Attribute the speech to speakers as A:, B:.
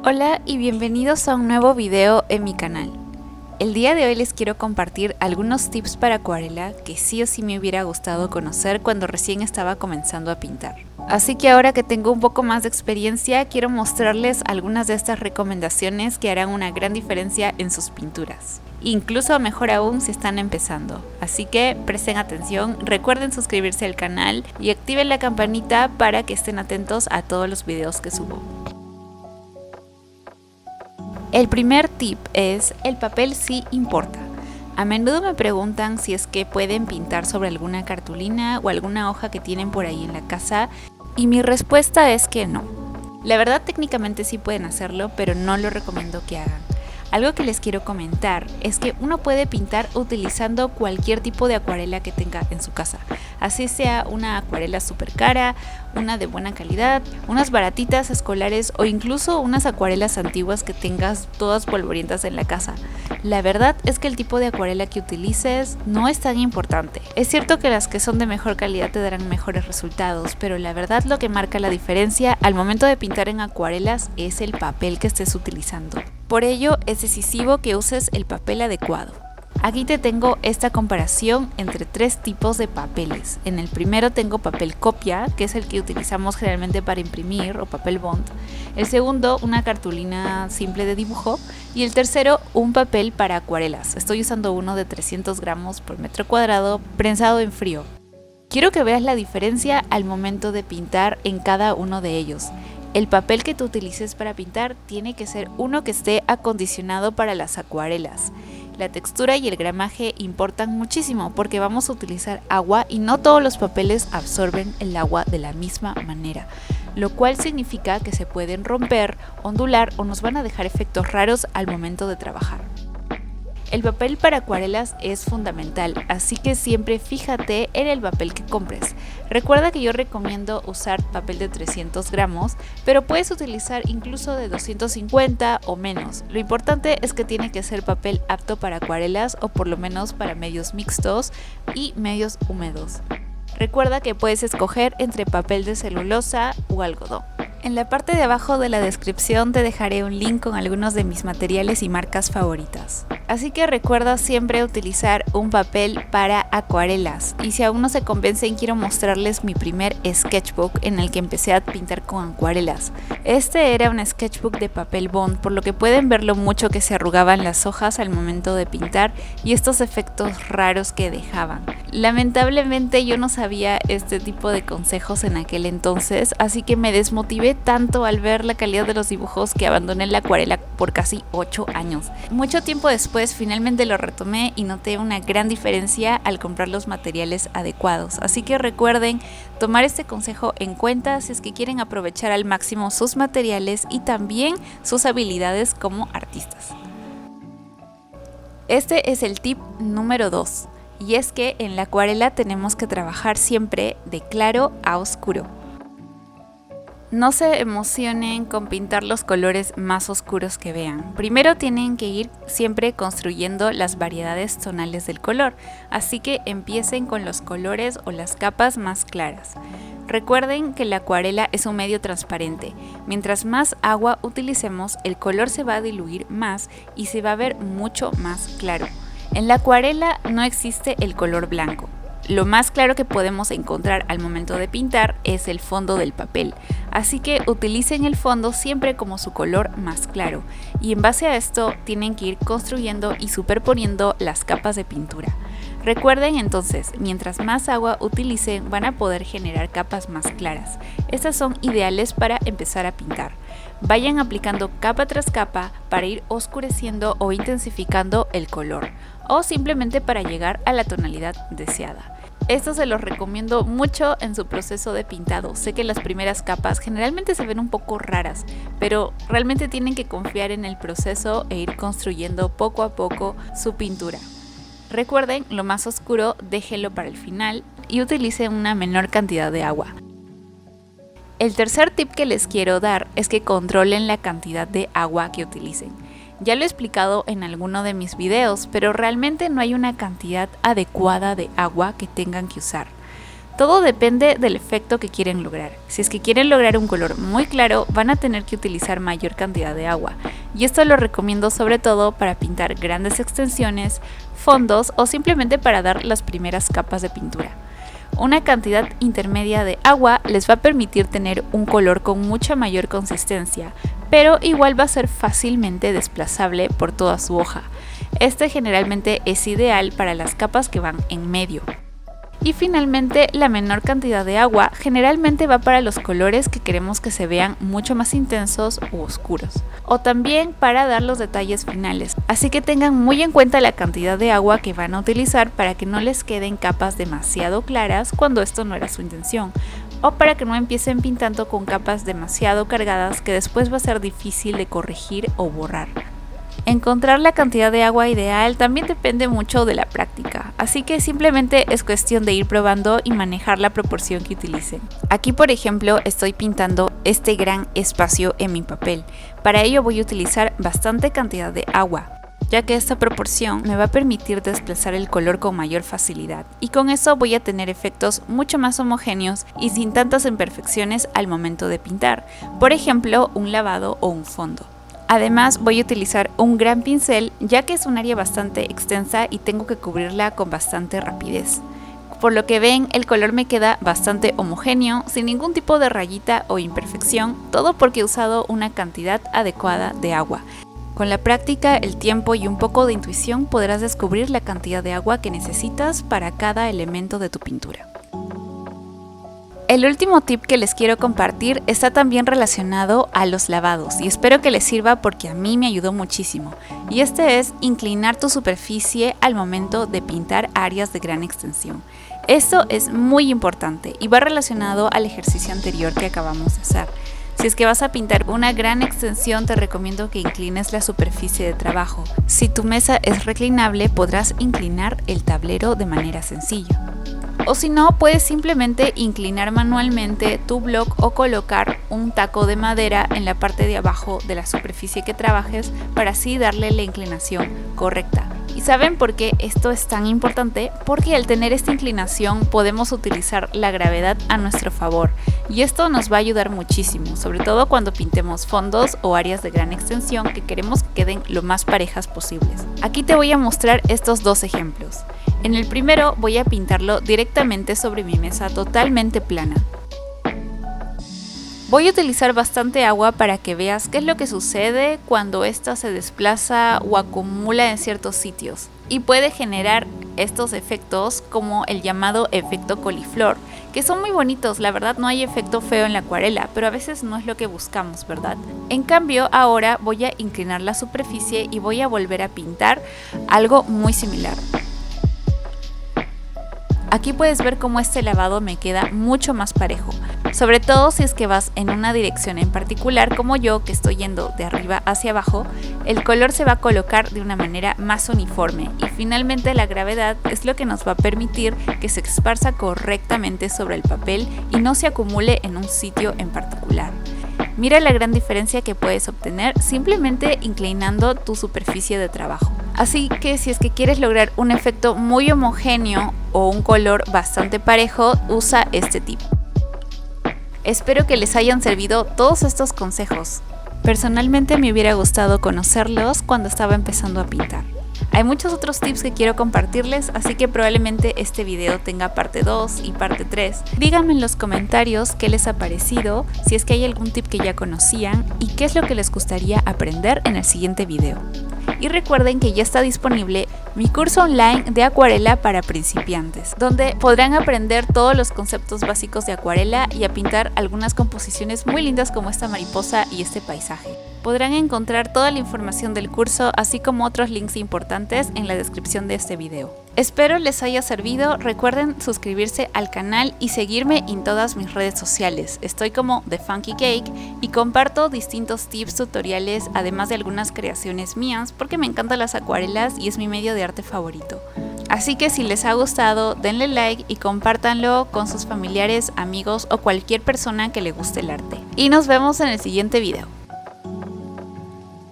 A: Hola y bienvenidos a un nuevo video en mi canal. El día de hoy les quiero compartir algunos tips para acuarela que sí o sí me hubiera gustado conocer cuando recién estaba comenzando a pintar. Así que ahora que tengo un poco más de experiencia, quiero mostrarles algunas de estas recomendaciones que harán una gran diferencia en sus pinturas. Incluso mejor aún si están empezando. Así que presten atención, recuerden suscribirse al canal y activen la campanita para que estén atentos a todos los videos que subo. El primer tip es: el papel sí importa. A menudo me preguntan si es que pueden pintar sobre alguna cartulina o alguna hoja que tienen por ahí en la casa, y mi respuesta es que no. La verdad, técnicamente sí pueden hacerlo, pero no lo recomiendo que hagan. Algo que les quiero comentar es que uno puede pintar utilizando cualquier tipo de acuarela que tenga en su casa, así sea una acuarela súper cara, una de buena calidad, unas baratitas escolares o incluso unas acuarelas antiguas que tengas todas polvorientas en la casa. La verdad es que el tipo de acuarela que utilices no es tan importante. Es cierto que las que son de mejor calidad te darán mejores resultados, pero la verdad lo que marca la diferencia al momento de pintar en acuarelas es el papel que estés utilizando. Por ello es decisivo que uses el papel adecuado. Aquí te tengo esta comparación entre tres tipos de papeles. En el primero tengo papel copia, que es el que utilizamos generalmente para imprimir, o papel bond. El segundo, una cartulina simple de dibujo. Y el tercero, un papel para acuarelas. Estoy usando uno de 300 gramos por metro cuadrado, prensado en frío. Quiero que veas la diferencia al momento de pintar en cada uno de ellos. El papel que tú utilices para pintar tiene que ser uno que esté acondicionado para las acuarelas. La textura y el gramaje importan muchísimo porque vamos a utilizar agua y no todos los papeles absorben el agua de la misma manera, lo cual significa que se pueden romper, ondular o nos van a dejar efectos raros al momento de trabajar. El papel para acuarelas es fundamental, así que siempre fíjate en el papel que compres. Recuerda que yo recomiendo usar papel de 300 gramos, pero puedes utilizar incluso de 250 o menos. Lo importante es que tiene que ser papel apto para acuarelas o por lo menos para medios mixtos y medios húmedos. Recuerda que puedes escoger entre papel de celulosa o algodón. En la parte de abajo de la descripción te dejaré un link con algunos de mis materiales y marcas favoritas. Así que recuerda siempre utilizar un papel para acuarelas. Y si aún no se convencen, quiero mostrarles mi primer sketchbook en el que empecé a pintar con acuarelas. Este era un sketchbook de papel bond, por lo que pueden ver lo mucho que se arrugaban las hojas al momento de pintar y estos efectos raros que dejaban. Lamentablemente yo no sabía este tipo de consejos en aquel entonces, así que me desmotivé tanto al ver la calidad de los dibujos que abandoné la acuarela por casi 8 años. Mucho tiempo después finalmente lo retomé y noté una gran diferencia al comprar los materiales adecuados, así que recuerden tomar este consejo en cuenta si es que quieren aprovechar al máximo sus materiales y también sus habilidades como artistas. Este es el tip número 2. Y es que en la acuarela tenemos que trabajar siempre de claro a oscuro. No se emocionen con pintar los colores más oscuros que vean. Primero tienen que ir siempre construyendo las variedades tonales del color, así que empiecen con los colores o las capas más claras. Recuerden que la acuarela es un medio transparente. Mientras más agua utilicemos, el color se va a diluir más y se va a ver mucho más claro. En la acuarela no existe el color blanco. Lo más claro que podemos encontrar al momento de pintar es el fondo del papel, así que utilicen el fondo siempre como su color más claro, y en base a esto tienen que ir construyendo y superponiendo las capas de pintura. Recuerden entonces, mientras más agua utilicen van a poder generar capas más claras. Estas son ideales para empezar a pintar. Vayan aplicando capa tras capa para ir oscureciendo o intensificando el color, o simplemente para llegar a la tonalidad deseada. Esto se los recomiendo mucho en su proceso de pintado. Sé que las primeras capas generalmente se ven un poco raras, pero realmente tienen que confiar en el proceso e ir construyendo poco a poco su pintura. Recuerden, lo más oscuro déjenlo para el final y utilicen una menor cantidad de agua. El tercer tip que les quiero dar es que controlen la cantidad de agua que utilicen. Ya lo he explicado en alguno de mis videos, pero realmente no hay una cantidad adecuada de agua que tengan que usar. Todo depende del efecto que quieren lograr. Si es que quieren lograr un color muy claro, van a tener que utilizar mayor cantidad de agua. Y esto lo recomiendo sobre todo para pintar grandes extensiones, fondos o simplemente para dar las primeras capas de pintura. Una cantidad intermedia de agua les va a permitir tener un color con mucha mayor consistencia, pero igual va a ser fácilmente desplazable por toda su hoja. Este generalmente es ideal para las capas que van en medio. Y finalmente, la menor cantidad de agua generalmente va para los colores que queremos que se vean mucho más intensos u oscuros, o también para dar los detalles finales. Así que tengan muy en cuenta la cantidad de agua que van a utilizar para que no les queden capas demasiado claras cuando esto no era su intención, o para que no empiecen pintando con capas demasiado cargadas que después va a ser difícil de corregir o borrar. Encontrar la cantidad de agua ideal también depende mucho de la práctica, así que simplemente es cuestión de ir probando y manejar la proporción que utilicen. Aquí, por ejemplo, estoy pintando este gran espacio en mi papel. Para ello voy a utilizar bastante cantidad de agua, ya que esta proporción me va a permitir desplazar el color con mayor facilidad, y con eso voy a tener efectos mucho más homogéneos y sin tantas imperfecciones al momento de pintar, por ejemplo, un lavado o un fondo. Además voy a utilizar un gran pincel, ya que es un área bastante extensa y tengo que cubrirla con bastante rapidez. Por lo que ven, el color me queda bastante homogéneo, sin ningún tipo de rayita o imperfección, todo porque he usado una cantidad adecuada de agua. Con la práctica, el tiempo y un poco de intuición podrás descubrir la cantidad de agua que necesitas para cada elemento de tu pintura. El último tip que les quiero compartir está también relacionado a los lavados y espero que les sirva porque a mí me ayudó muchísimo. Y este es inclinar tu superficie al momento de pintar áreas de gran extensión. Esto es muy importante y va relacionado al ejercicio anterior que acabamos de hacer. Si es que vas a pintar una gran extensión, te recomiendo que inclines la superficie de trabajo. Si tu mesa es reclinable, podrás inclinar el tablero de manera sencilla. O si no, puedes simplemente inclinar manualmente tu bloc o colocar un taco de madera en la parte de abajo de la superficie que trabajes para así darle la inclinación correcta. ¿Y saben por qué esto es tan importante? Porque al tener esta inclinación podemos utilizar la gravedad a nuestro favor y esto nos va a ayudar muchísimo, sobre todo cuando pintemos fondos o áreas de gran extensión que queremos que queden lo más parejas posibles. Aquí te voy a mostrar estos dos ejemplos. En el primero voy a pintarlo directamente sobre mi mesa totalmente plana. Voy a utilizar bastante agua para que veas qué es lo que sucede cuando ésta se desplaza o acumula en ciertos sitios. Y puede generar estos efectos como el llamado efecto coliflor, que son muy bonitos. La verdad no hay efecto feo en la acuarela, pero a veces no es lo que buscamos, ¿verdad? En cambio, ahora voy a inclinar la superficie y voy a volver a pintar algo muy similar. Aquí puedes ver cómo este lavado me queda mucho más parejo, sobre todo si es que vas en una dirección en particular como yo, que estoy yendo de arriba hacia abajo. El color se va a colocar de una manera más uniforme y finalmente la gravedad es lo que nos va a permitir que se esparza correctamente sobre el papel y no se acumule en un sitio en particular. Mira la gran diferencia que puedes obtener simplemente inclinando tu superficie de trabajo. Así que si es que quieres lograr un efecto muy homogéneo o un color bastante parejo, usa este tip. Espero que les hayan servido todos estos consejos. Personalmente me hubiera gustado conocerlos cuando estaba empezando a pintar. Hay muchos otros tips que quiero compartirles, así que probablemente este video tenga parte 2 y parte 3. Díganme en los comentarios qué les ha parecido, si es que hay algún tip que ya conocían y qué es lo que les gustaría aprender en el siguiente video. Y recuerden que ya está disponible mi curso online de acuarela para principiantes, donde podrán aprender todos los conceptos básicos de acuarela y a pintar algunas composiciones muy lindas como esta mariposa y este paisaje. Podrán encontrar toda la información del curso, así como otros links importantes en la descripción de este video. Espero les haya servido. Recuerden suscribirse al canal y seguirme en todas mis redes sociales. Estoy como The Funky Cake y comparto distintos tips, tutoriales, además de algunas creaciones mías, porque me encantan las acuarelas y es mi medio de arte favorito. Así que si les ha gustado, denle like y compártanlo con sus familiares, amigos o cualquier persona que le guste el arte. Y nos vemos en el siguiente video.